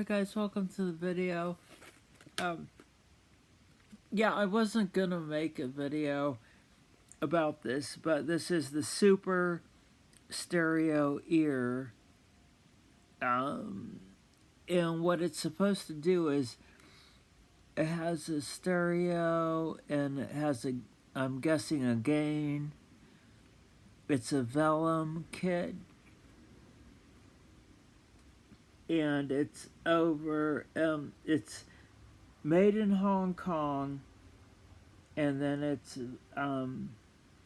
Alright guys, welcome to the video. Yeah, I wasn't gonna make a video about this, but this is the Super Stereo Ear. And what it's supposed to do is it has a stereo and it has a, I'm guessing, a gain. It's a velleman kit. And it's it's made in Hong Kong, and then it's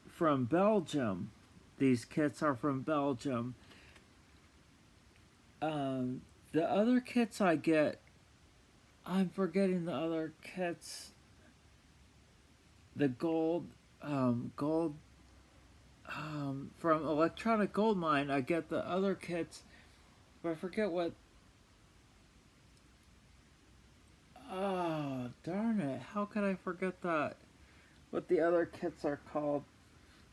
from Belgium. These kits are from Belgium. The other kits I get, I'm forgetting the other kits. The gold from Electronic Gold Mine, I get the other kits, but I forget what. Oh, darn it. How could I forget that? What the other kits are called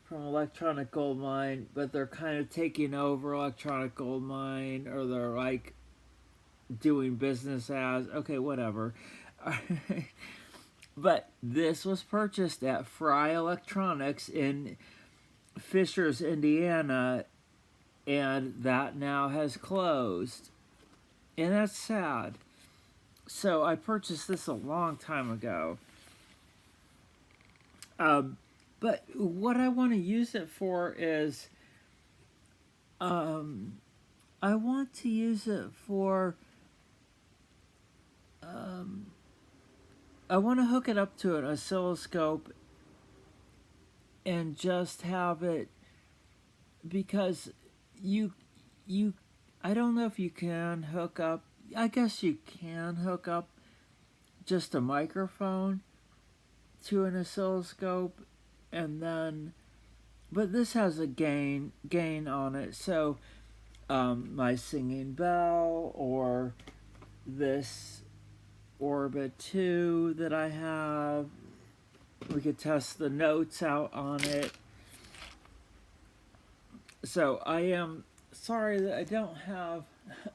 from Electronic Gold Mine, but they're kind of taking over Electronic Gold Mine, or they're like doing business as. Okay, whatever. But this was purchased at Fry Electronics in Fishers, Indiana, and that now has closed. And that's sad. So I purchased this a long time ago. But what I want to use it for is, I want to use it for, I want to hook it up to an oscilloscope and just have it, because I don't know if you can hook up, I guess you can hook up just a microphone to an oscilloscope, and then, but this has a gain on it, so my singing bell, or this Orbit 2 that I have, we could test the notes out on it. So I am sorry that I don't have,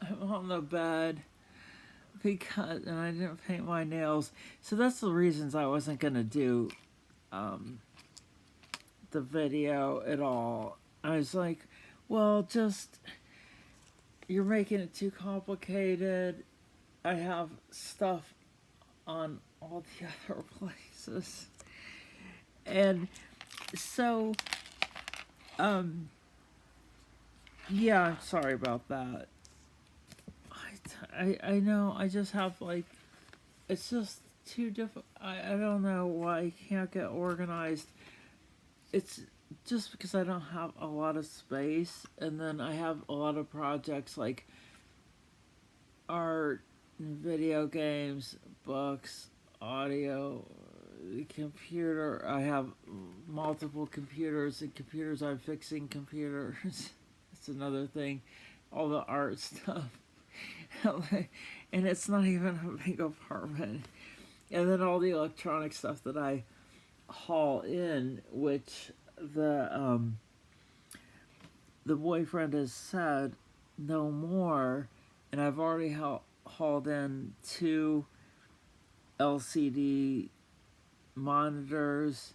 I'm on the bed because, and I didn't paint my nails. So that's the reasons I wasn't gonna do the video at all. I was like, well, just, you're making it too complicated. I have stuff on all the other places. And so, yeah, I'm sorry about that. I know, I just have, like, it's just too difficult. I don't know why I can't get organized. It's just because I don't have a lot of space, and then I have a lot of projects like art, video games, books, audio, computer. I have multiple computers, and computers I'm fixing computers. It's another thing. All the art stuff. And it's not even a big apartment. And then all the electronic stuff that I haul in, which the boyfriend has said no more, and I've already hauled in 2 LCD monitors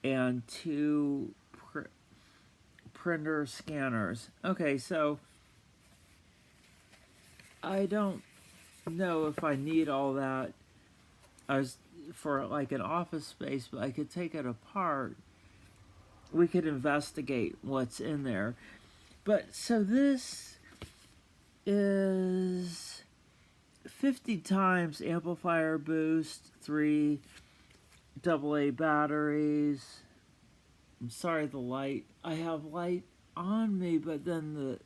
and 2 printer scanners. Okay, so I don't know if I need all that. I was for like an office space, but I could take it apart. We could investigate what's in there. But so this is 50 times amplifier boost, 3 AA batteries. I'm sorry, the light. I have light on me, but then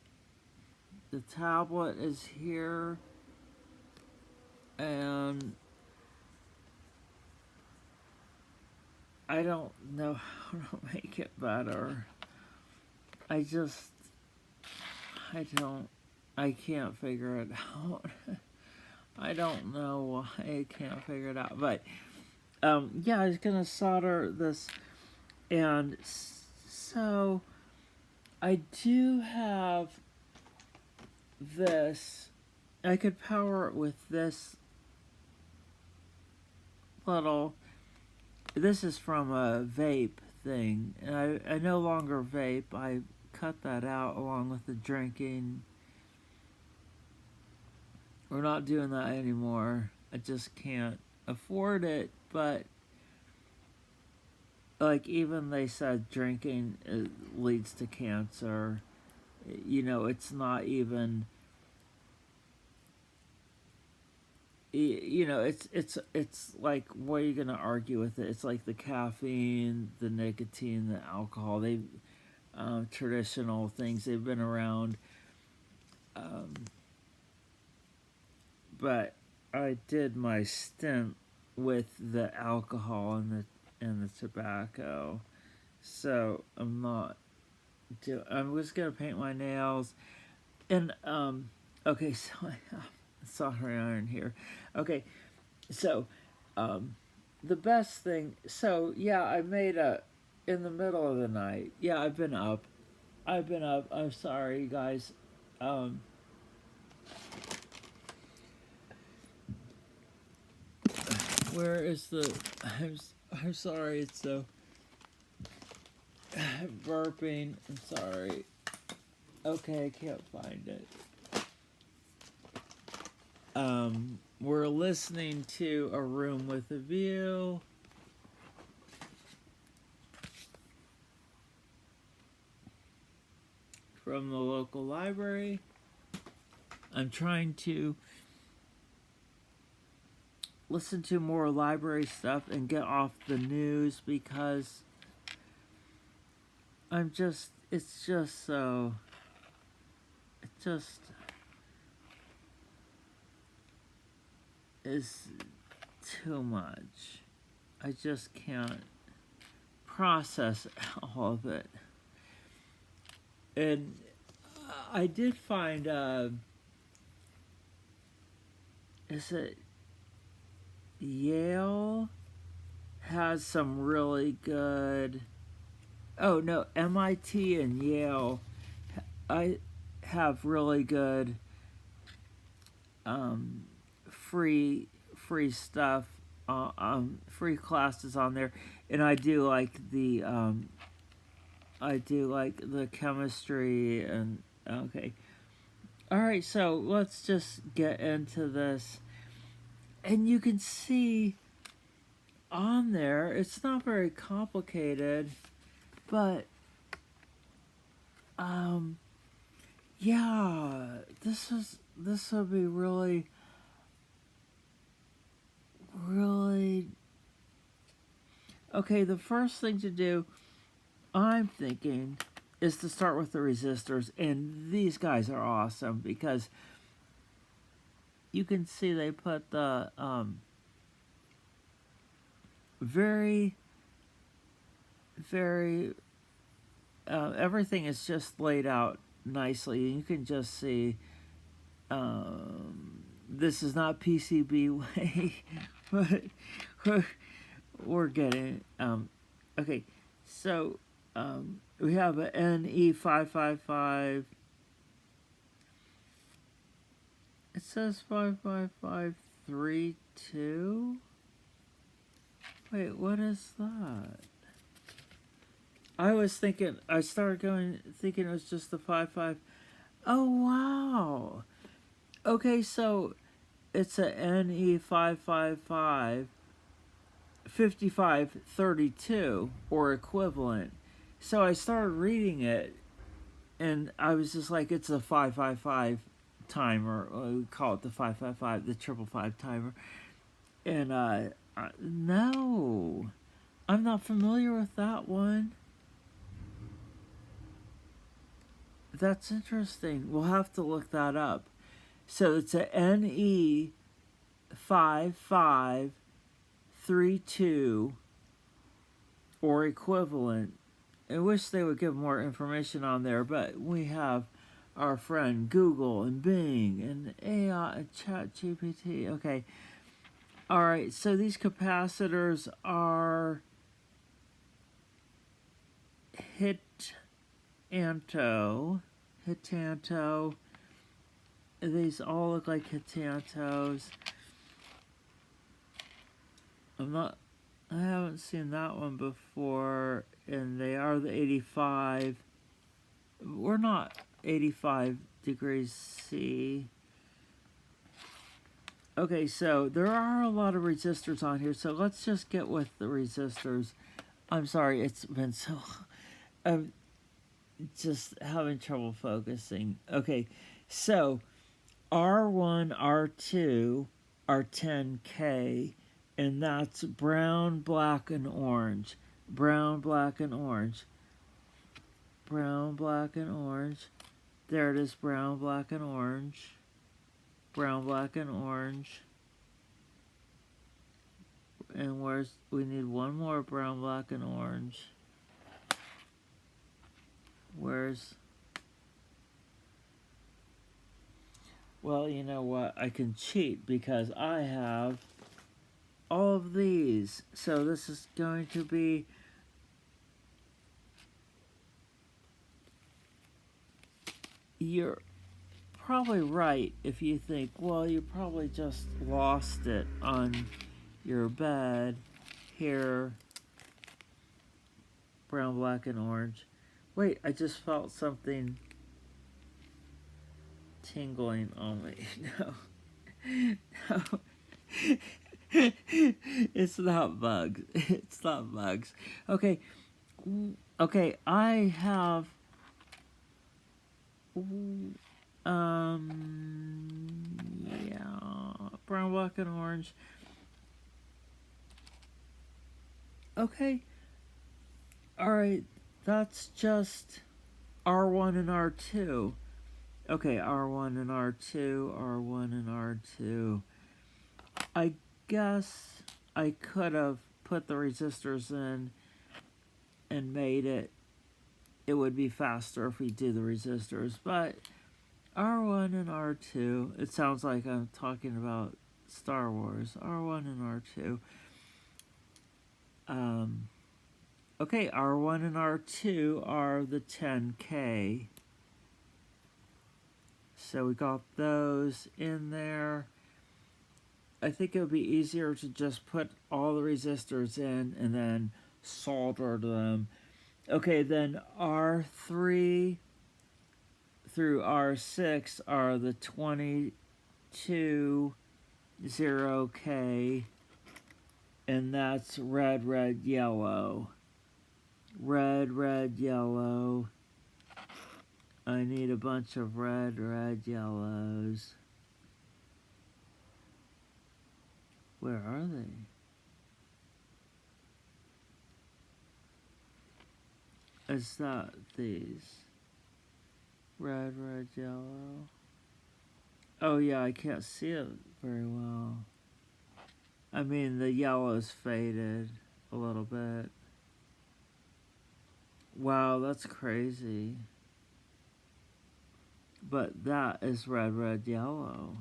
the tablet is here, and I don't know how to make it better. I can't figure it out. I don't know why I can't figure it out, but yeah, I was gonna solder this, and so I do have this I could power it with this little. This is from a vape thing. And I no longer vape. I cut that out along with the drinking. We're not doing that anymore. I just can't afford it. But like even they said drinking leads to cancer. You know, it's not even. You know, it's like, what are you gonna argue with it? It's like the caffeine, the nicotine, the alcohol. They traditional things, they've been around. Um, but I did my stint with the alcohol and the tobacco, so I'm not. I'm just gonna paint my nails, and okay, so I have soldering iron here. Okay, so the best thing. So yeah, I made a in the middle of the night. Yeah, I've been up. I've been up. I'm sorry, guys. Um, where is the? I'm sorry. It's so burping. I'm sorry. Okay, I can't find it. We're listening to A Room with a View. From the local library. I'm trying to listen to more library stuff and get off the news because it's just so, it just is too much. I just can't process all of it. And I did find, is it Yale has some really good. Oh no, MIT and Yale, I have really good free stuff, free classes on there, and I do like the chemistry and okay. All right, so let's just get into this, and you can see on there it's not very complicated, but yeah, this will be really okay. The first thing to do, I'm thinking, is to start with the resistors, and these guys are awesome because you can see they put the very everything is just laid out nicely. You can just see this is not PCB way, but we're getting okay. So we have a NE555. It says 55532. Wait, what is that? I started thinking it was just the 55. Oh, wow. Okay, so it's a NE555 5532 or equivalent. So I started reading it and I was just like, it's a 555 timer. We call it the 555, the 555 timer. And no, I'm not familiar with that one. That's interesting. We'll have to look that up. So it's a NE5532 or equivalent. I wish they would give more information on there, but we have our friend Google and Bing and AI and ChatGPT. Okay. All right. So these capacitors are hitanto these all look like Hitantos. I haven't seen that one before, and they are the 85. We're not 85 degrees C. Okay, so there are a lot of resistors on here, so let's just get with the resistors. I'm sorry, it's been so... I'm just having trouble focusing. Okay, so R1, R2 are 10K, and that's brown, black, and orange. Brown, black, and orange. Brown, black, and orange. There it is, brown, black, and orange. Brown, black, and orange. And we need one more brown, black, and orange. Well, you know what? I can cheat because I have all of these. So this is going to be... You're probably right if you think, well, you probably just lost it on your bed. Here, brown, black, and orange. Wait, I just felt something tingling on me. No. It's not bugs. It's not bugs. Okay, I have... yeah, brown, black, and orange. Okay. Alright, that's just R1 and R2. Okay, R1 and R2, R1 and R2. I guess I could have put the resistors in and made it would be faster if we do the resistors, but R1 and R2, it sounds like I'm talking about Star Wars. R1 and R2. Okay, R1 and R2 are the 10K. So we got those in there. I think it would be easier to just put all the resistors in and then solder them. Okay, then R3 through R6 are the 22 0K, and that's red, red, yellow. Red, red, yellow. I need a bunch of red, red, yellows. Where are they? Is that these? Red, red, yellow. Oh yeah, I can't see it very well. I mean, the yellow's faded a little bit. Wow, that's crazy. But that is red, red, yellow.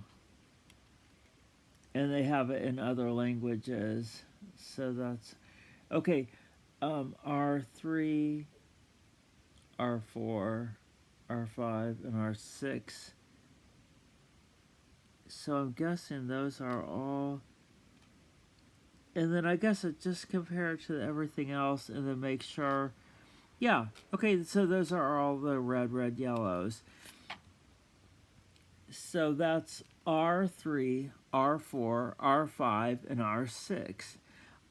And they have it in other languages. So that's... Okay, R3, R4, R5, and R6. So I'm guessing those are all... And then I guess it just compare it to everything else and then make sure... Yeah, okay, so those are all the red, red, yellows. So that's R3, R4, R5, and R6.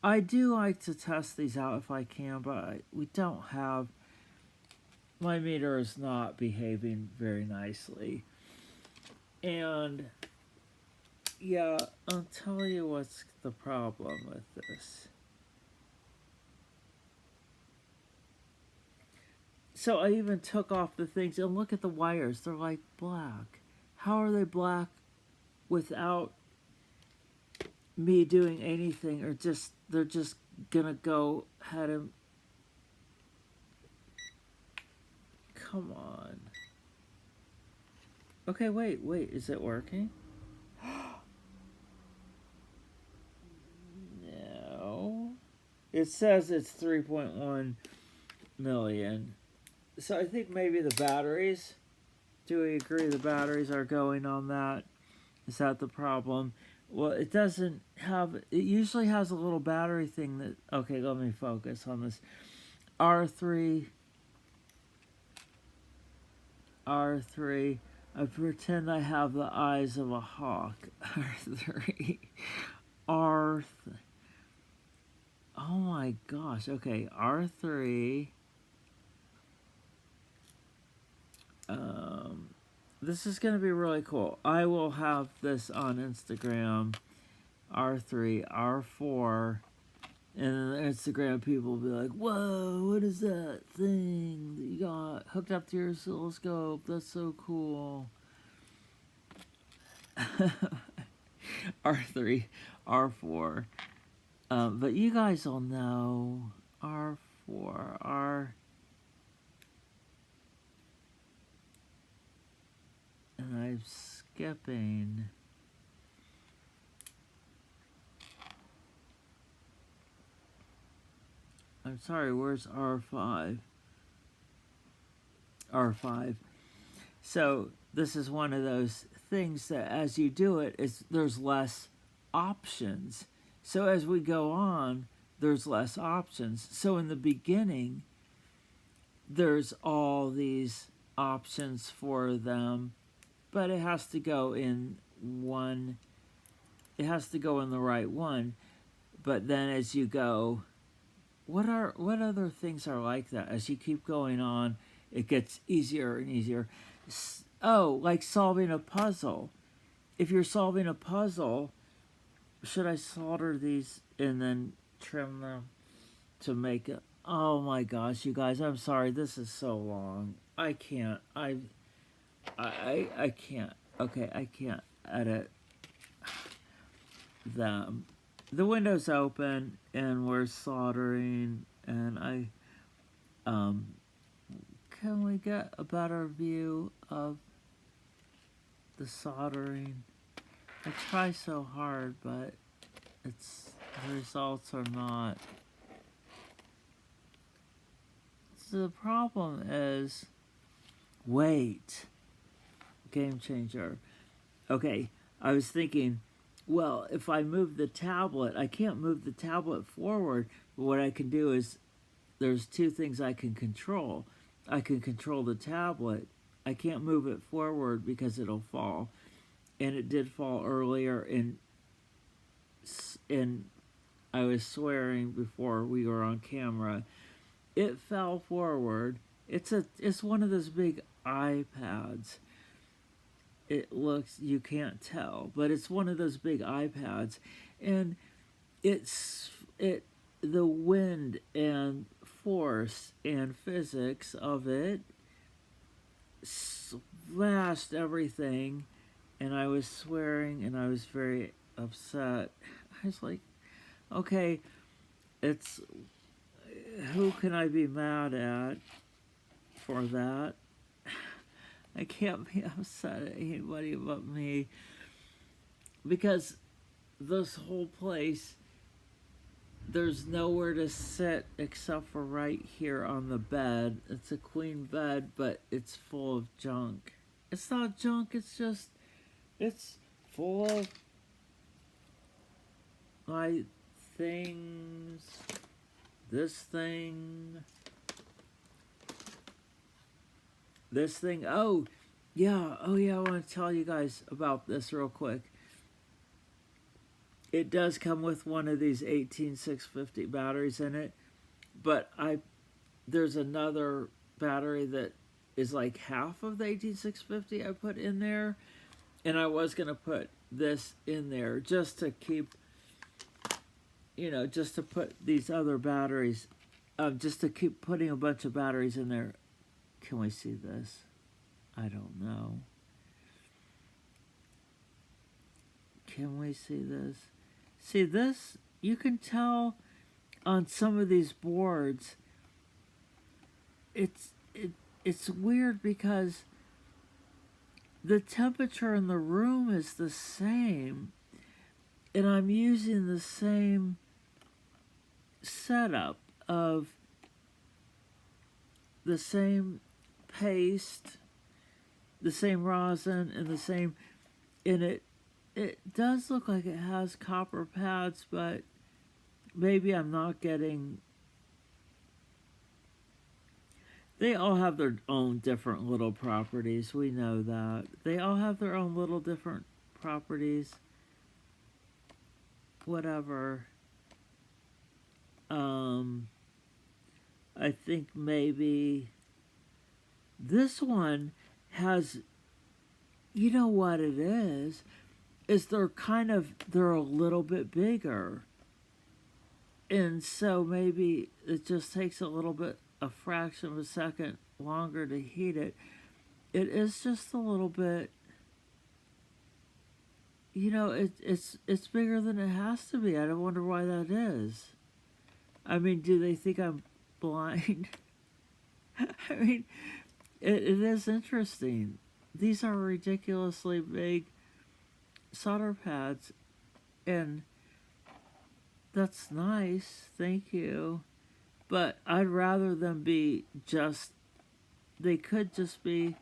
I do like to test these out if I can, but we don't have... My meter is not behaving very nicely. And... yeah, I'll tell you what's the problem with this. So I even took off the things, and look at the wires. They're like black. How are they black without me doing anything, or just they're just gonna go ahead and... Come on. Okay, wait, is it working? No. It says it's 3.1 million. So I think maybe the batteries Do we agree the batteries are going on that? Is that the problem? Well, it doesn't have, it usually has a little battery thing that, okay, let me focus on this. R3, R3, I pretend I have the eyes of a hawk. R3, R3, oh my gosh, okay, R3, this is going to be really cool. I will have this on Instagram, R3, R4, and then Instagram people will be like, whoa, what is that thing that you got hooked up to your oscilloscope? That's so cool. R3, R4. But you guys will know R4, R. And I'm skipping. I'm sorry, where's R5? R5. So this is one of those things that as you do it, there's less options. So as we go on, there's less options. So in the beginning, there's all these options for them, but it has to go in one, it has to go in the right one. But then as you go, what other things are like that? As you keep going on, it gets easier and easier. Oh, like solving a puzzle. If you're solving a puzzle, should I solder these and then trim them to make it? Oh my gosh, you guys, I'm sorry. This is so long. I can't. I can't. Okay, I can't edit them. The window's open and we're soldering, and can we get a better view of the soldering? I try so hard, but the results are not. So the problem is, wait, game changer. Okay, I was thinking, well, if I move the tablet, I can't move the tablet forward, but what I can do is, there's two things I can control. I can control the tablet. I can't move it forward because it'll fall. And it did fall earlier, and I was swearing before we were on camera. It fell forward. It's one of those big iPads. It looks, you can't tell, but it's one of those big iPads, and the wind and force and physics of it smashed everything, and I was swearing and I was very upset. I was like, okay, who can I be mad at for that? I can't be upset at anybody but me, because this whole place, there's nowhere to sit except for right here on the bed. It's a queen bed, but it's full of junk. It's not junk, it's full of my things. This thing. Oh yeah, I want to tell you guys about this real quick. It does come with one of these 18650 batteries in it, but there's another battery that is like half of the 18650 I put in there, and I was going to put this in there just to keep, just to put these other batteries, just to keep putting a bunch of batteries in there. Can we see this? I don't know. Can we see this? See this? You can tell on some of these boards. It's weird because the temperature in the room is the same, and I'm using the same setup of, the same paste the same rosin and the same, and it does look like it has copper pads, but maybe I'm not getting. They all have their own different little properties. We know that. They all have their own little different properties. Whatever. I think maybe this one has, you know what it is they're a little bit bigger. And so maybe it just takes a little bit, a fraction of a second longer to heat it. It is just a little bit, it's bigger than it has to be. I don't wonder why that is. I mean, do they think I'm blind? I mean, it is interesting. These are ridiculously big solder pads, and that's nice, thank you. But I'd rather them be just, they could just be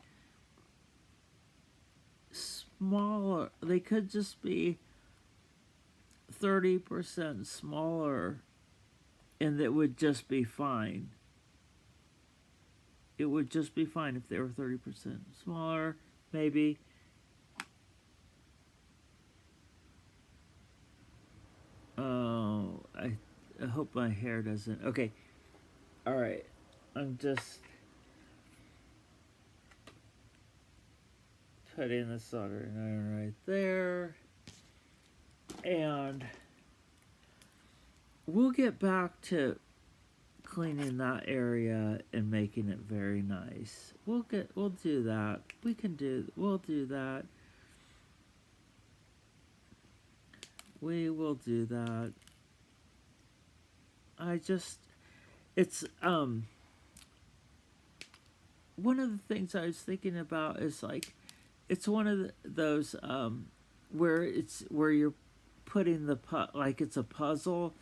smaller. They could just be 30% smaller, and it would just be fine. It would just be fine if they were 30% smaller, maybe. Oh, I hope my hair doesn't. Okay. All right. I'm just putting the soldering iron right there. And we'll get back to cleaning that area and making it very nice. We'll do that. We'll do that. We will do that. It's one of the things I was thinking about is like, it's one of those where you're putting like it's a puzzle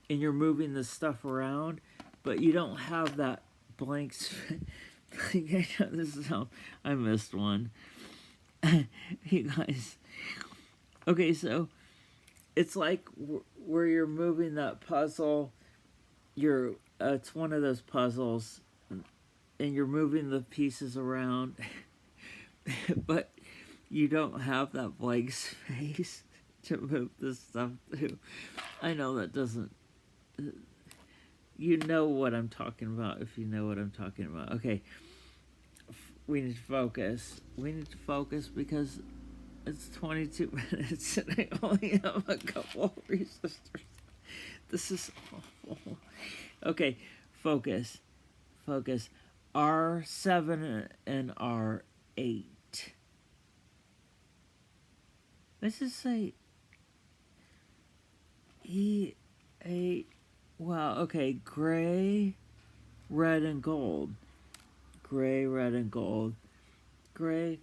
and you're moving the stuff around, but you don't have that blank this is how I missed one. You guys. Okay, so it's like where you're moving that puzzle. It's one of those puzzles, and you're moving the pieces around, but you don't have that blank space to move this stuff to. I know that doesn't. You know what I'm talking about if you know what I'm talking about. Okay, we need to focus. We need to focus because it's 22 minutes and I only have a couple of resistors. This is awful. Okay, focus. Focus. R7 and R8. Let's just say E8. Wow, okay, gray, red, and gold. Gray, red, and gold. Gray,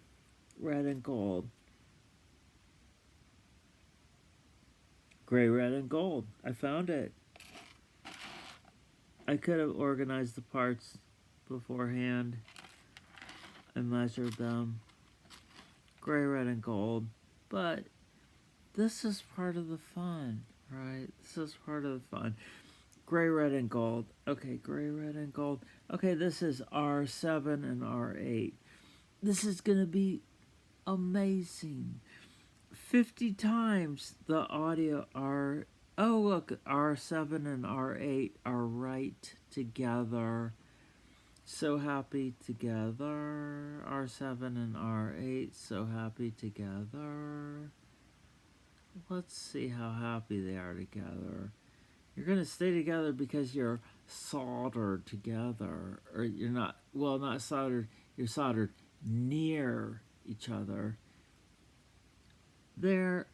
red, and gold. Gray, red, and gold. I found it. I could have organized the parts beforehand and measured them. Gray, red, and gold. But this is part of the fun, right? This is part of the fun. Gray, red, and gold. Okay, gray, red, and gold. Okay, this is R7 and R8. This is going to be amazing. 50 times the audio are... Oh, look, R7 and R8 are right together. So happy together. R7 and R8, so happy together. Let's see how happy they are together. You're going to stay together because you're soldered together. Or you're not, well, not soldered, you're soldered near each other. There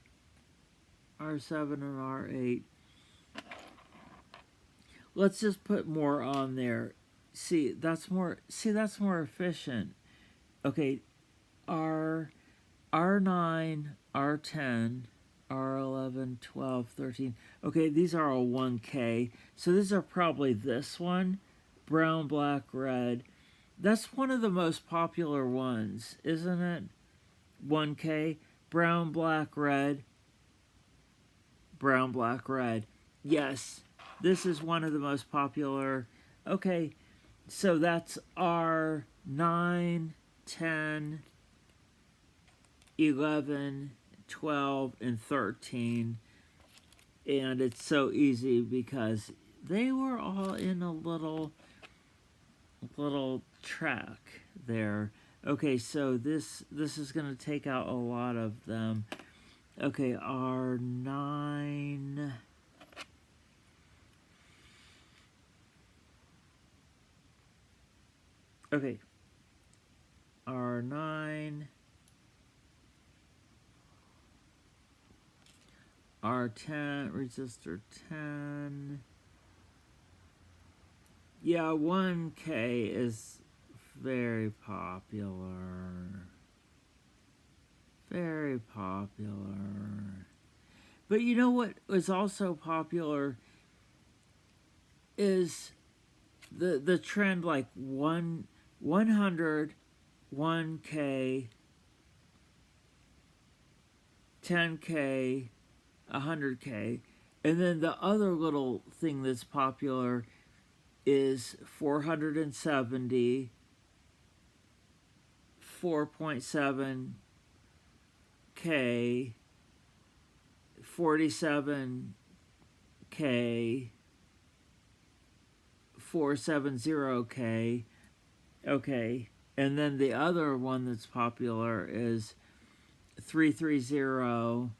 R7 and R8. Let's just put more on there. See, that's more efficient. Okay, R9, R10, R11, 12, 13. Okay, these are all 1K. So these are probably this one, brown, black, red. That's one of the most popular ones, isn't it? 1K, brown, black, red, brown, black, red. Yes, this is one of the most popular. Okay, so that's our 9, 10, 11, 12, and 13. And it's so easy because they were all in a little track there. Okay, so this is going to take out a lot of them. Okay, R9. Okay, R9, R10, resistor 10. Yeah, 1K is very popular. Very popular. But you know what is also popular is the trend like 100, 1K, 10K, 100K. And then the other little thing that's popular is 470, 4.7K, 47K, 470K. Okay. And then the other one that's popular is 330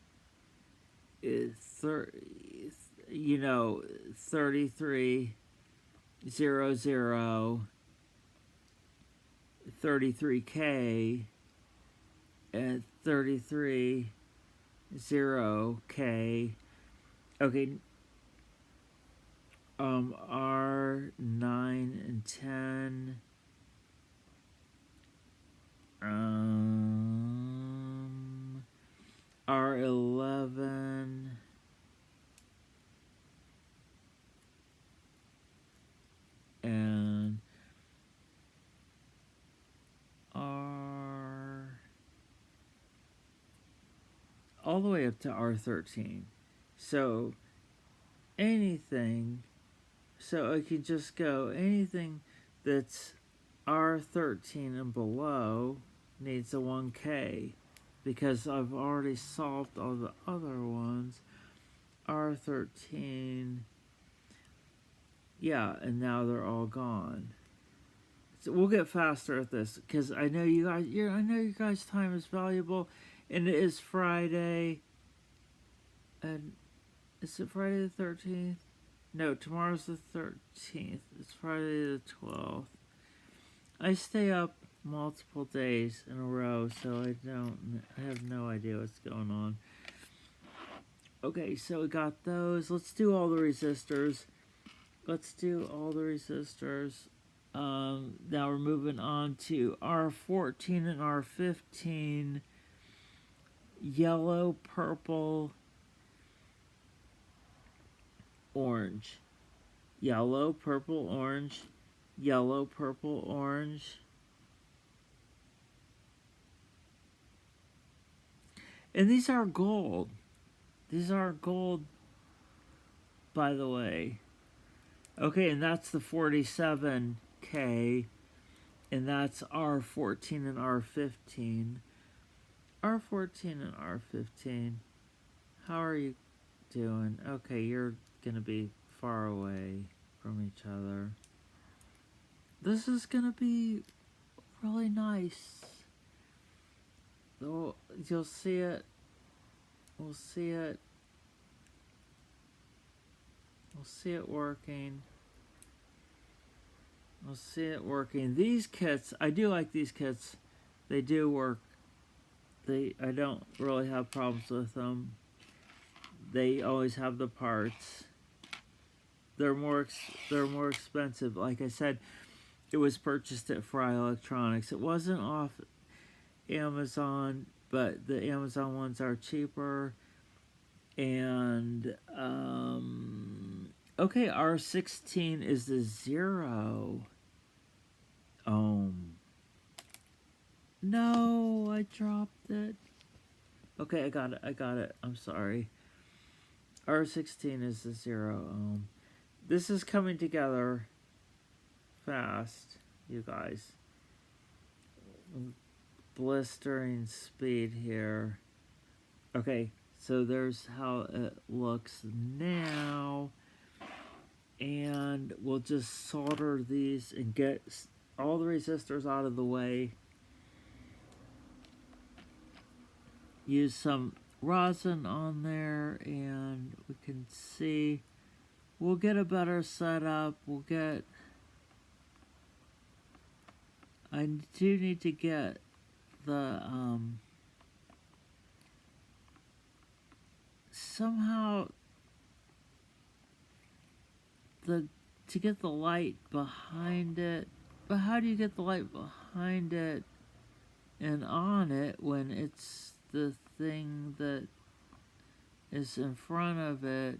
is 3300, 33K, and 330K. Okay. R9 and 10. R11. And R all the way up to R13. So anything, so I could just go anything that's R13 and below needs a 1K because I've already solved all the other ones. R13, yeah, and now they're all gone. So we'll get faster at this because I know you guys. I know you guys' time is valuable, and it is Friday. And is it Friday the 13th? No, tomorrow's the 13th. It's Friday the 12th. I stay up multiple days in a row, so I have no idea what's going on. Okay, so we got those. Let's do all the resistors. Now we're moving on to R14 and R15. Yellow, purple, orange. Yellow, purple, orange. Yellow, purple, orange. And these are gold. These are gold, by the way. Okay, and that's the 47K. And that's R14 and R15. R14 and R15. How are you doing? Okay, you're going to be far away from each other. This is going to be really nice. You'll see it. We'll see it. We'll see it working. We'll see it working. These kits, I do like these kits. They do work. I don't really have problems with them. They always have the parts. They're more expensive. Like I said, it was purchased at Fry Electronics. It wasn't off Amazon, but the Amazon ones are cheaper. And okay, R16 is the 0. No, I dropped it. Okay, I got it. I'm sorry. R16 is the 0 ohm. This is coming together fast, you guys. Blistering speed here. Okay, so there's how it looks now. And we'll just solder these and get all the resistors out of the way. Use some rosin on there and we can see we'll get a better setup. I do need to get the somehow to get the light behind it. But how do you get the light behind it and on it when it's the thing that is in front of it?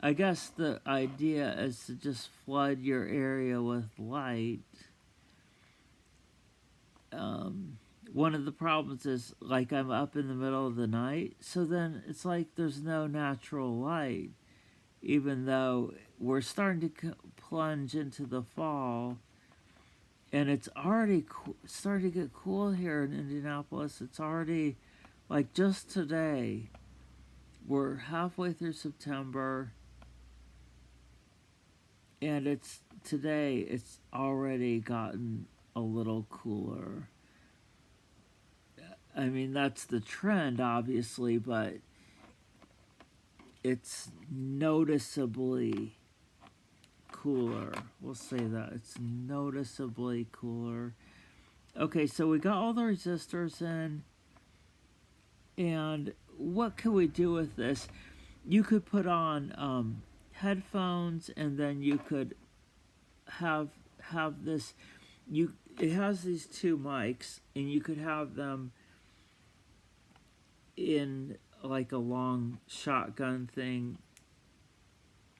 I guess the idea is to just flood your area with light. One of the problems is, like, I'm up in the middle of the night, so then it's like there's no natural light, even though we're starting to plunge into the fall, and it's already starting to get cool here in Indianapolis. It's already, like, just today, we're halfway through September, and today it's already gotten a little cooler. I mean, that's the trend, obviously, but it's noticeably cooler. We'll say that. It's noticeably cooler. Okay, so we got all the resistors in. And what can we do with this? You could put on headphones, and then you could have this. It has these two mics, and you could have them in like a long shotgun thing,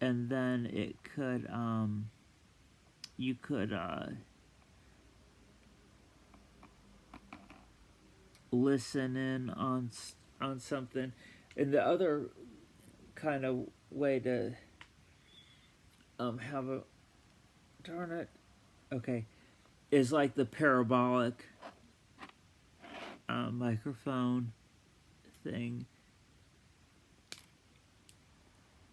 and then it could you could listen in on something. And the other kind of way to have a darn it okay is like the parabolic microphone thing.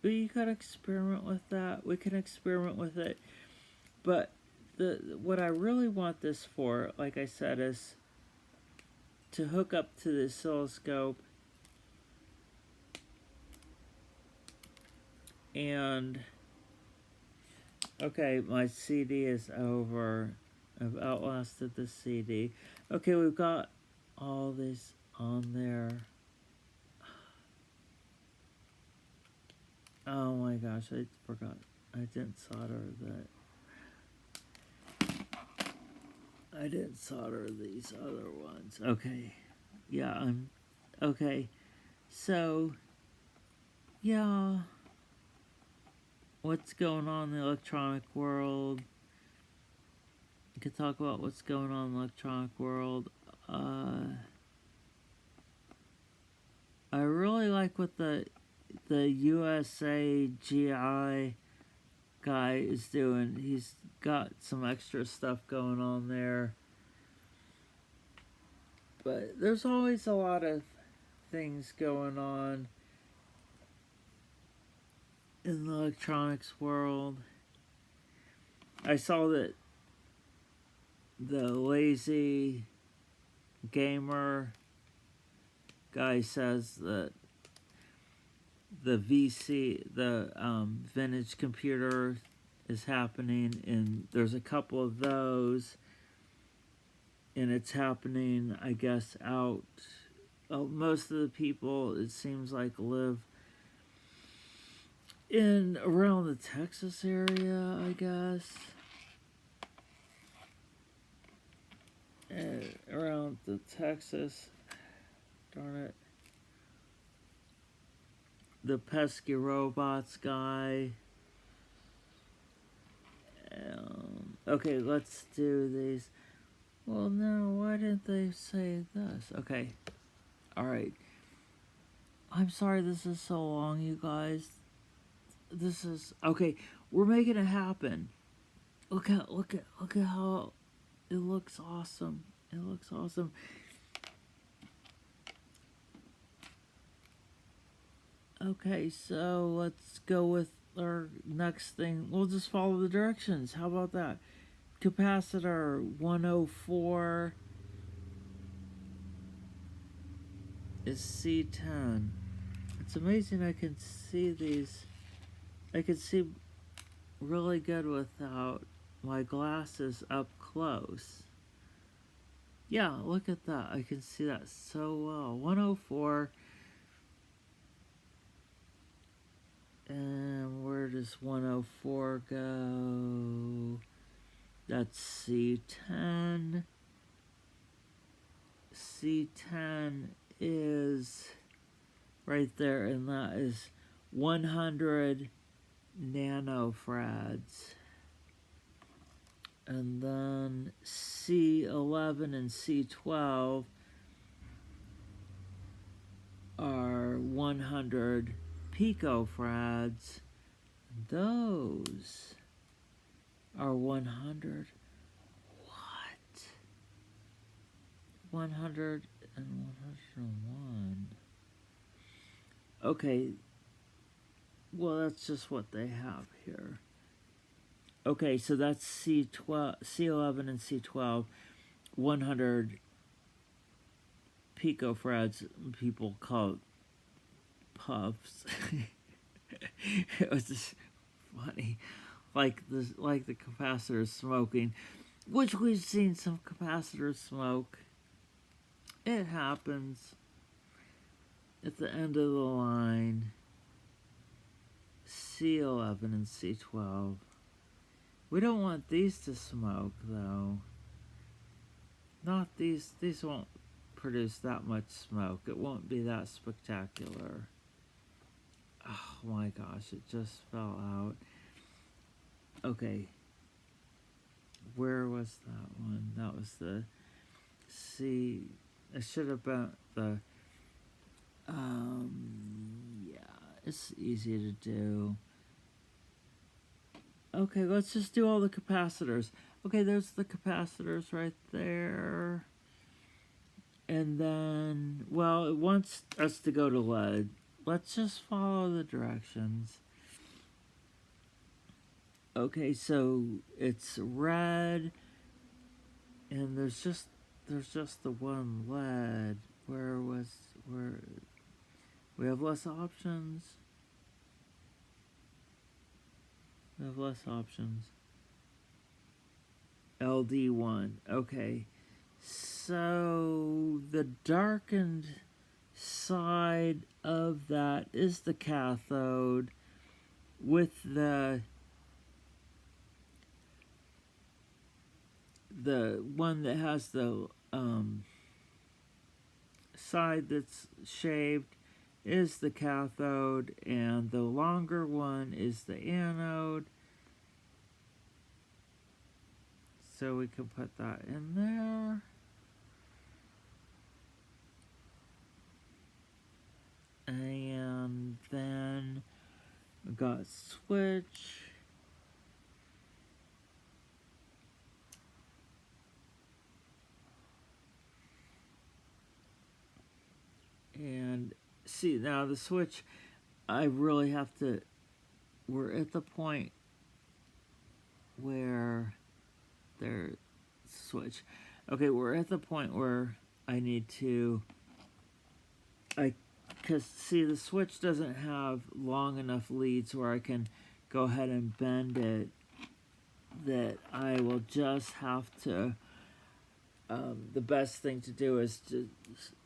But you gotta experiment with that. We can experiment with it. But what I really want this for, like I said, is to hook up to the oscilloscope and okay, my CD is over. I've outlasted the CD. Okay, we've got all this on there. Oh my gosh, I forgot. I didn't solder that. I didn't solder these other ones. Okay. Yeah, okay. So, yeah. What's going on in the electronic world? You could talk about what's going on in the electronic world. I really like what the USA GI guy is doing. He's got some extra stuff going on there. But there's always a lot of things going on in the electronics world. I saw that the lazy gamer guy says that the vintage computer is happening, and there's a couple of those, and it's happening, I guess, out. Most of the people, it seems like, live in around the Texas area, I guess. Around the Texas, darn it. The pesky robots guy. Okay, let's do these. Well, no, why didn't they say this? Okay, alright. I'm sorry this is so long, you guys. This is okay. We're making it happen. Look at how it looks awesome. It looks awesome. Okay, so let's go with our next thing. We'll just follow the directions. How about that? Capacitor 104 is C10. It's amazing I can see these. I can see really good without my glasses up close. Yeah, look at that. I can see that so well. 104. And where does 104 go? That's C10. C10 is right there, and that is 100 nanofarads. And then C11 and C12 are 100 picofarads. Those are 100. What? 100 and 101. Okay. Well, that's just what they have here. Okay, so that's C12, C11 and C12, 100 picofarads. People call it puffs. It was just funny, like the capacitors smoking, which we've seen some capacitors smoke. It happens at the end of the line. C11 and C12. We don't want these to smoke, though. Not these. These won't produce that much smoke. It won't be that spectacular. Oh my gosh, it just fell out. Okay. Where was that one? That was the C. It should have been the. Yeah, it's easy to do. Okay, let's just do all the capacitors. Okay, there's the capacitors right there. And then, well, it wants us to go to lead. Let's just follow the directions. Okay, so it's red, and there's just the one lead. Where we have less options? We have less options. LD1. Okay. So the darkened side of that is the cathode with the one that has the side that's shaved is the cathode, and the longer one is the anode. So we can put that in there. And then we got switch. And see, now the switch, I really have to, we're at the point where there's switch. Okay, we're at the point where I need to, because see, the switch doesn't have long enough leads where I can go ahead and bend it, that I will just have to, the best thing to do is to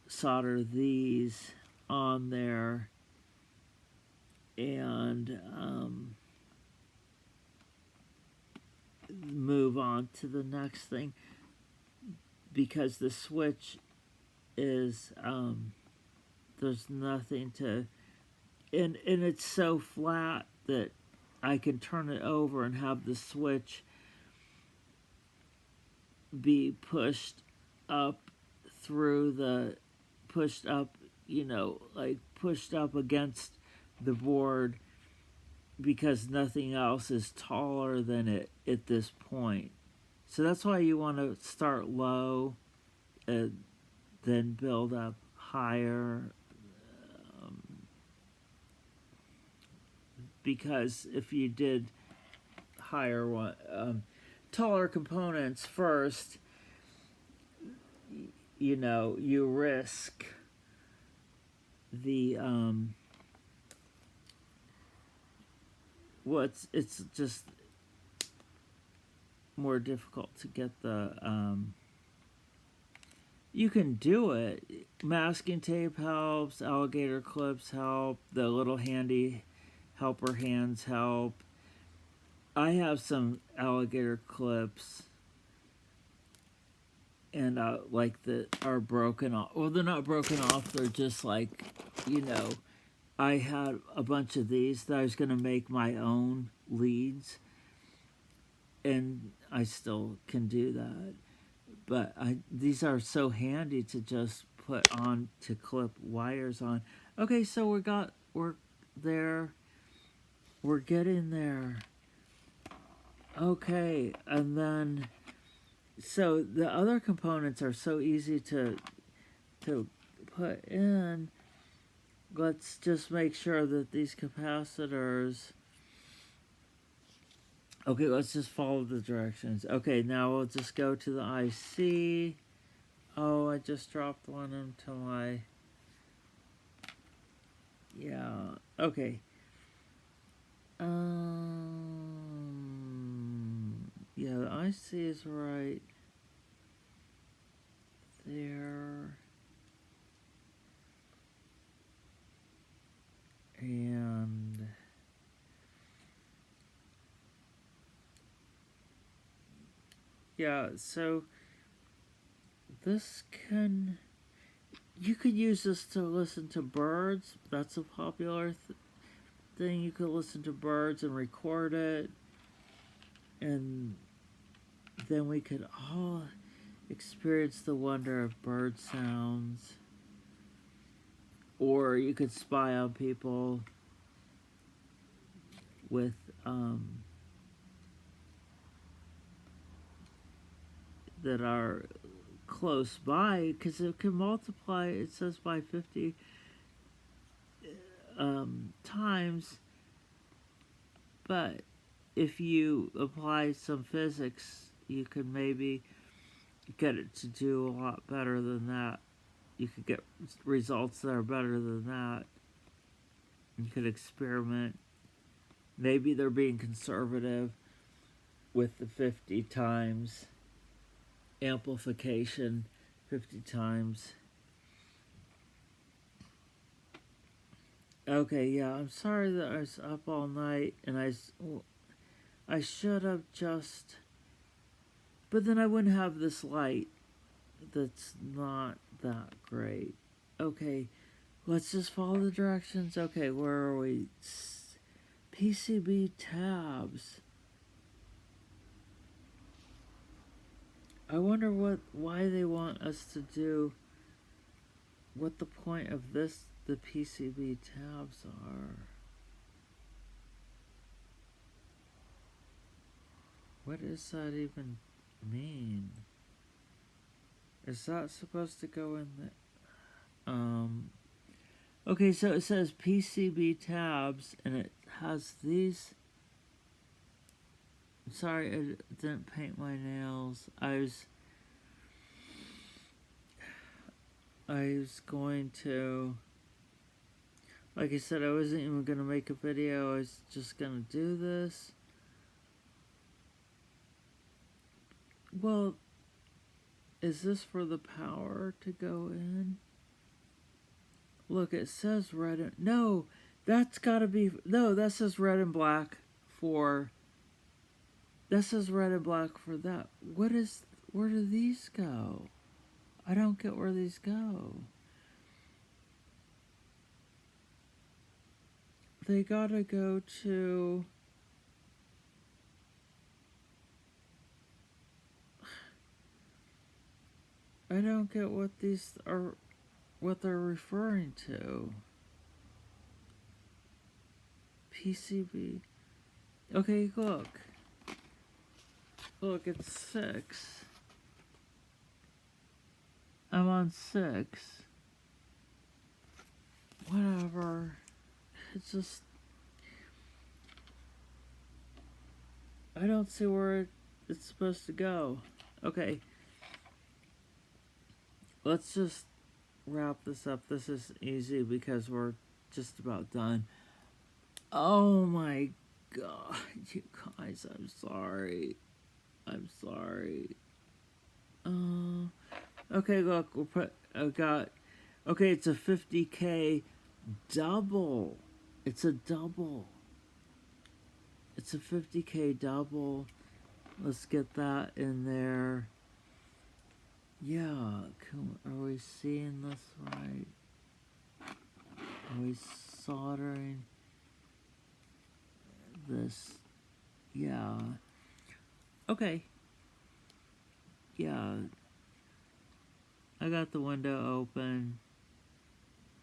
solder these on there and move on to the next thing, because the switch is there's nothing to, and it's so flat that I can turn it over and have the switch be pushed up through the, pushed up, like pushed up against the board because nothing else is taller than it at this point. So that's why you want to start low and then build up higher. Because if you did higher one, taller components first, you risk the it's just more difficult to get the you can do it. Masking tape helps, alligator clips help, the little handy helper hands help. I have some alligator clips and like that are broken off. Well, they're not broken off, they're just like, I had a bunch of these that I was going to make my own leads, and I still can do that. But these are so handy to just put on, to clip wires on. Okay, so we're there. We're getting there. Okay, and then, so the other components are so easy to put in. Let's just make sure that these capacitors, okay, let's just follow the directions. Okay, now we'll just go to the IC. Oh, I just dropped one into my, yeah, okay. Yeah, the IC is right there. And yeah, so this you could use this to listen to birds. That's a popular thing. You could listen to birds and record it, and then we could all experience the wonder of bird sounds. Or you could spy on people with that are close by, because it can multiply, it says by 50 times, but if you apply some physics, you could maybe get it to do a lot better than that. You could get results that are better than that. You could experiment. Maybe they're being conservative with the 50 times amplification, 50 times. Okay, yeah, I'm sorry that I was up all night, and I should have just, but then I wouldn't have this light that's not that great. Okay, let's just follow the directions. Okay, where are we? PCB tabs. I wonder why they want us to do, what the point of the PCB tabs are. What does that even mean? Is that supposed to go in the, okay, so it says PCB tabs, and it has these. Sorry, I didn't paint my nails. I was going to, like I said, I wasn't even going to make a video. I was just going to do this. Well, is this for the power to go in? Look, it says red and, no, that's gotta be, no, that says red and black for, that says red and black for that. Where do these go? I don't get where these go. They gotta go to, don't get what these are, what they're referring to. PCB. Okay, look. Look, it's 6. I'm on 6. Whatever. It's just... I don't see where it's supposed to go. Okay. Let's just wrap this up. This is easy because we're just about done. Oh my god, you guys, I'm sorry. I'm sorry. Okay, look, I've got, okay, it's a 50K double. It's a double. It's a 50K double. Let's get that in there. Yeah, are we seeing this right? Are we soldering this? Yeah. Okay. Yeah. I got the window open,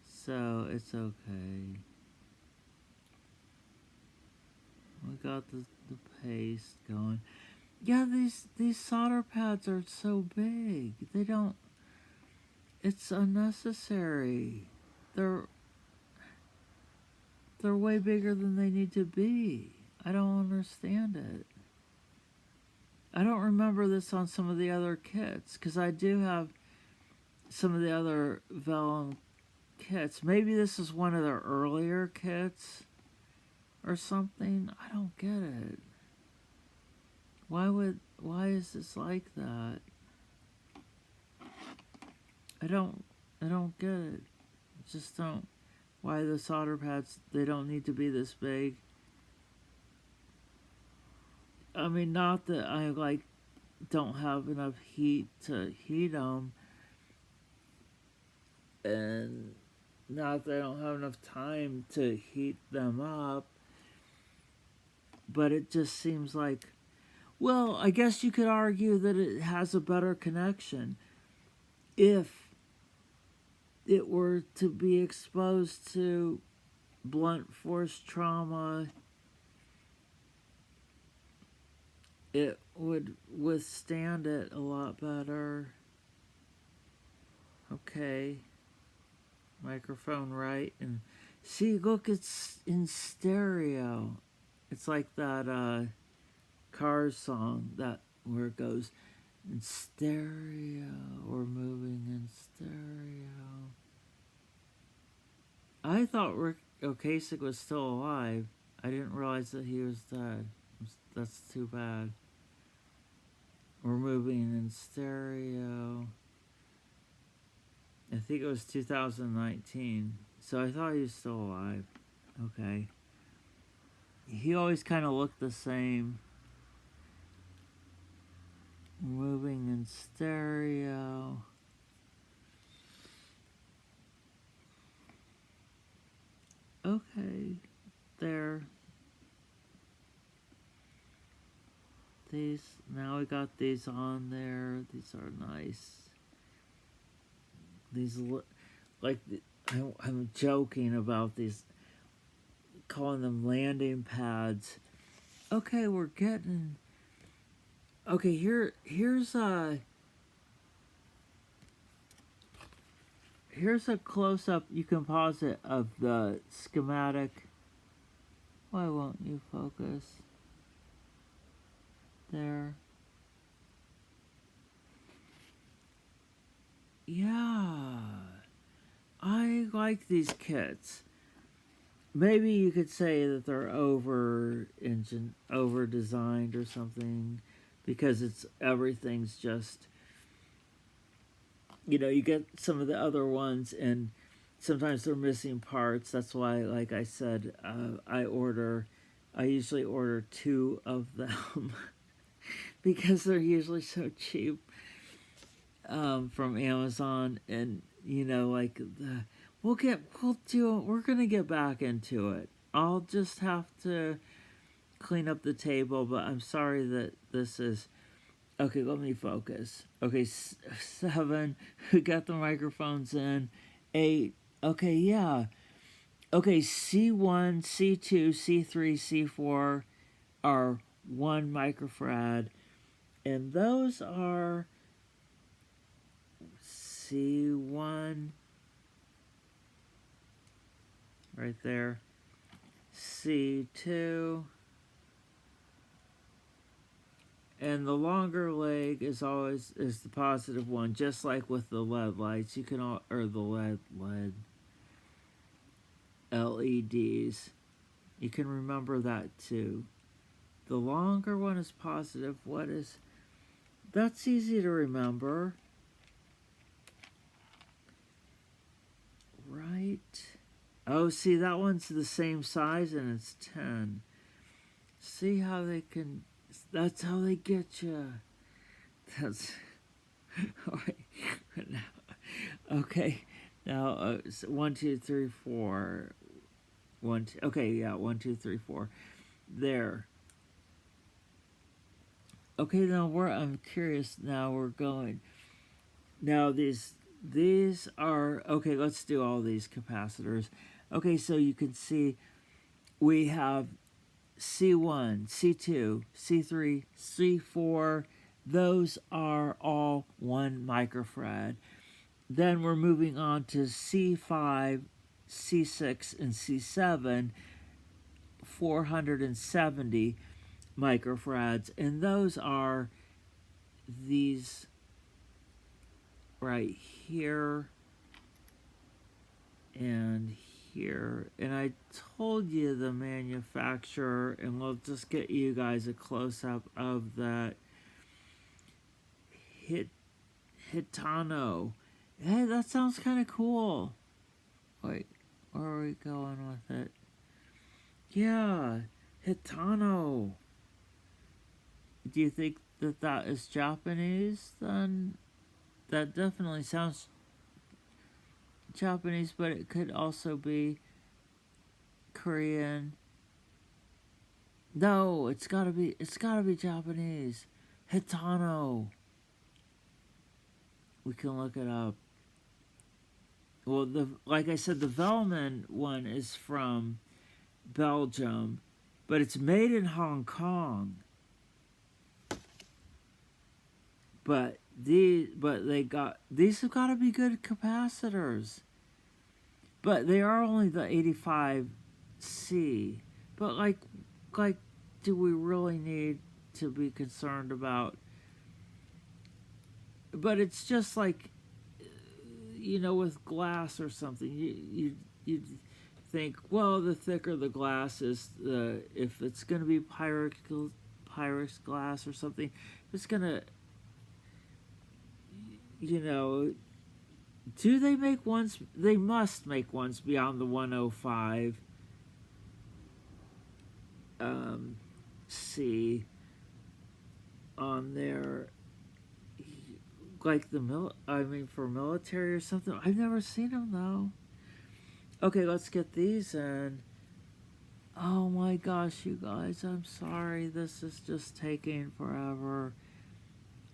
so it's okay. We got the paste going. Yeah, these solder pads are so big. They don't... It's unnecessary. They're way bigger than they need to be. I don't understand it. I don't remember this on some of the other kits, because I do have some of the other velleman kits. Maybe this is one of their earlier kits or something. I don't get it. Why is this like that? I don't get it. Just don't. Why the solder pads, they don't need to be this big. I mean, not that I don't have enough heat to heat them, and not that I don't have enough time to heat them up, but it just seems like, well, I guess you could argue that it has a better connection if it were to be exposed to blunt force trauma. It would withstand it a lot better. Okay. Microphone right. And see, look, it's in stereo. It's like that Cars song, that where it goes in stereo, or moving in stereo. I thought Rick Ocasek was still alive. I didn't realize that he was dead. That's too bad. We're moving in stereo. I think it was 2019. So I thought he was still alive. Okay. He always kind of looked the same. Moving in stereo. Okay. There. These, now we got these on there. These are nice. These like, I'm joking about these, calling them landing pads. Okay, we're getting... Okay, here's a close-up, you can pause it, of the schematic. Why won't you focus? There. Yeah. I like these kits. Maybe you could say that they're over designed or something, because everything's just, you get some of the other ones and sometimes they're missing parts. That's why, like I said, I usually order 2 of them because they're usually so cheap from Amazon. And we're gonna get back into it. I'll just have to clean up the table, but I'm sorry that this is Okay, let me focus. Okay, 7. We got the microphones in. 8. Okay, yeah. Okay, C1, C2, C3, C4 are 1 microfarad. And those are C1 right there. C2. And the longer leg is always the positive one, just like with the LED lights. You can all, or the LED LEDs. You can remember that too. The longer one is positive. What is? That's easy to remember, right? Oh, see, that one's the same size and it's 10. See how they can? That's how they get you. That's all right. Okay. Now, so 1, 2, 3, 4. 1, 2. Okay, yeah. 1, 2, 3, 4. There. Okay, now I'm curious. Now we're going. Now these are okay. Let's do all these capacitors. Okay, so you can see we have C1, C2, C3, C4. Those are all 1 microfarad. Then we're moving on to C5, C6, and C7, 470 microfarads. And those are these right here and here. And I told you the manufacturer, and we'll just get you guys a close-up of that. Hitano. Hey, that sounds kind of cool. Wait, where are we going with it? Yeah, Hitano. Do you think that that is Japanese? Then that definitely sounds Japanese, but it could also be Korean. No, it's gotta be Japanese. Hitano. We can look it up. Well, like I said, the velleman one is from Belgium, but it's made in Hong Kong. But these have got to be good capacitors. But they are only the 85C. But like, do we really need to be concerned about? But it's just like, with glass or something, you think, well, the thicker the glass is, if it's going to be Pyrex glass or something, it's going to, do they make ones? They must make ones beyond the 105 C on there, like for military or something. I've never seen them though. Okay, let's get these in. Oh my gosh, you guys, I'm sorry. This is just taking forever.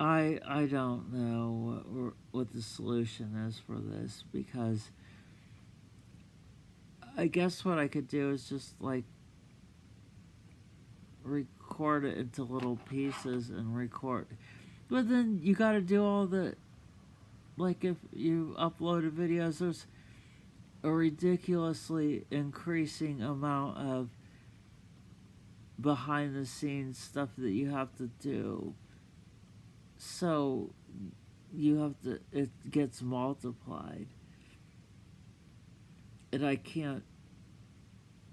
I don't know what the solution is for this, because I guess what I could do is just like record it into little pieces and record. But then you got to do all the, like if you uploaded videos, there's a ridiculously increasing amount of behind the scenes stuff that you have to do. So it gets multiplied. And I can't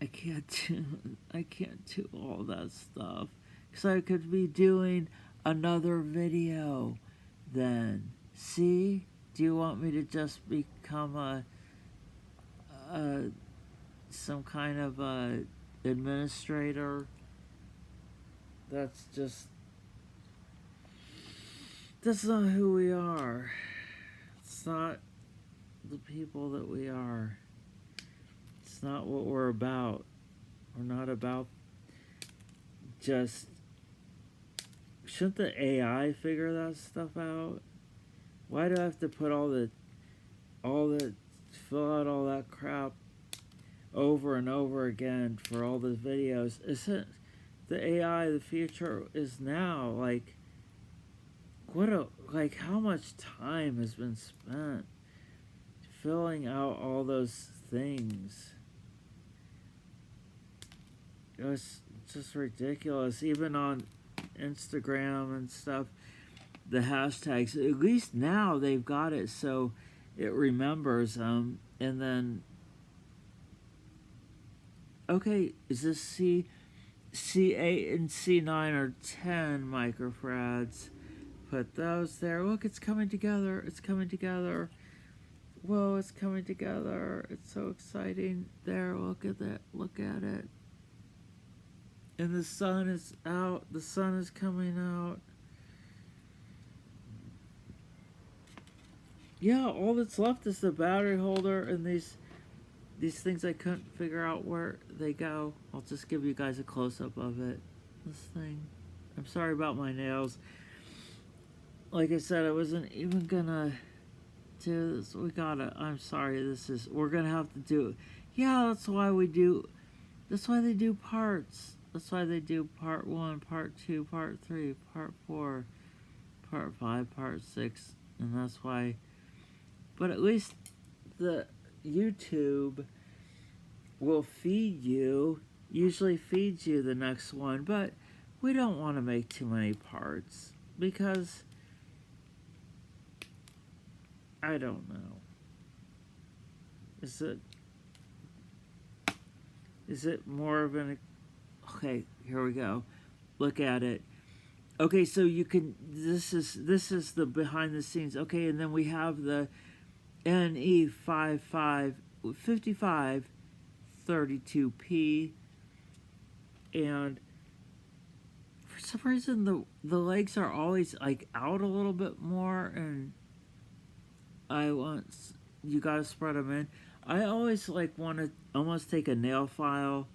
do all that stuff, because I could be doing another video then. See? Do you want me to just become some kind of administrator? That's not who we are. It's not the people that we are. It's not what we're about. We're not about just shouldn't the AI figure that stuff out? Why do I have to put fill out all that crap over and over again for all the videos? Isn't the AI the future is now? Like, how much time has been spent filling out all those things? It was just ridiculous. Even on Instagram and stuff, the hashtags, at least now they've got it so it remembers them. And then, okay, is this C8 and C9 are 10 microfarads? Put those there. Look, it's coming together. It's coming together. Whoa, it's coming together. It's so exciting. There, look at that. Look at it. And the sun is out. The sun is coming out. Yeah, all that's left is the battery holder and these things I couldn't figure out where they go. I'll just give you guys a close-up of it. This thing. I'm sorry about my nails. Like I said, I wasn't even gonna do this. I'm sorry, we're gonna have to do it. Yeah, that's why they do parts. That's why they do part 1, part 2, part 3, part 4, part 5, part 6, and that's why. But at least the YouTube will usually feeds you the next one, but we don't want to make too many parts because I don't know. Is it more of an... Okay, here we go. Look at it. Okay, so you can... This is the behind the scenes. Okay, and then we have the NE5532P, and for some reason the legs are always like out a little bit more, and you gotta spread them in. I always like want to almost take a nail file.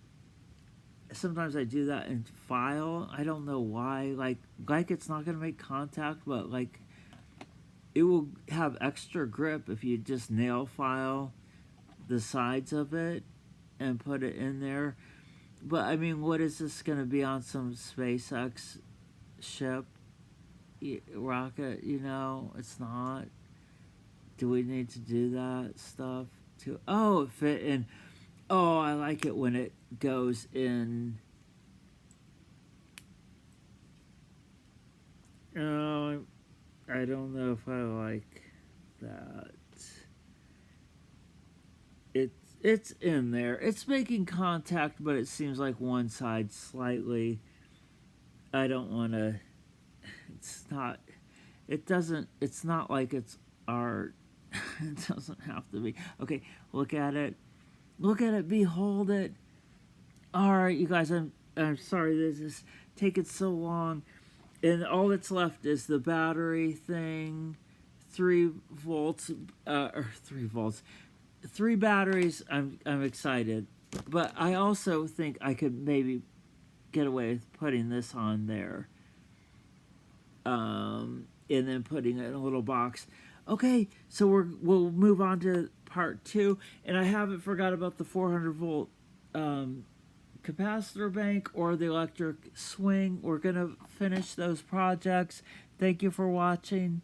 Sometimes I do that and file. I don't know why. Like it's not gonna make contact, but like it will have extra grip if you just nail file the sides of it and put it in there. But I mean, what is this going to be on some SpaceX ship, rocket? It's not. Do we need to do that stuff too? Oh, it fit in. Oh, I like it when it goes in. Oh, I don't know if I like that. It's in there. It's making contact, but it seems like one side slightly. I don't want to... It's not like it's art. It doesn't have to be. Okay, look at it. Look at it. Behold it. Alright, you guys, I'm sorry this is taking so long. And all that's left is the battery thing, 3 volts, 3 batteries. I'm excited, but I also think I could maybe get away with putting this on there, and then putting it in a little box. Okay, so we'll move on to part 2, and I haven't forgot about the 400 volt capacitor bank or the electric swing. We're gonna finish those projects. Thank you for watching.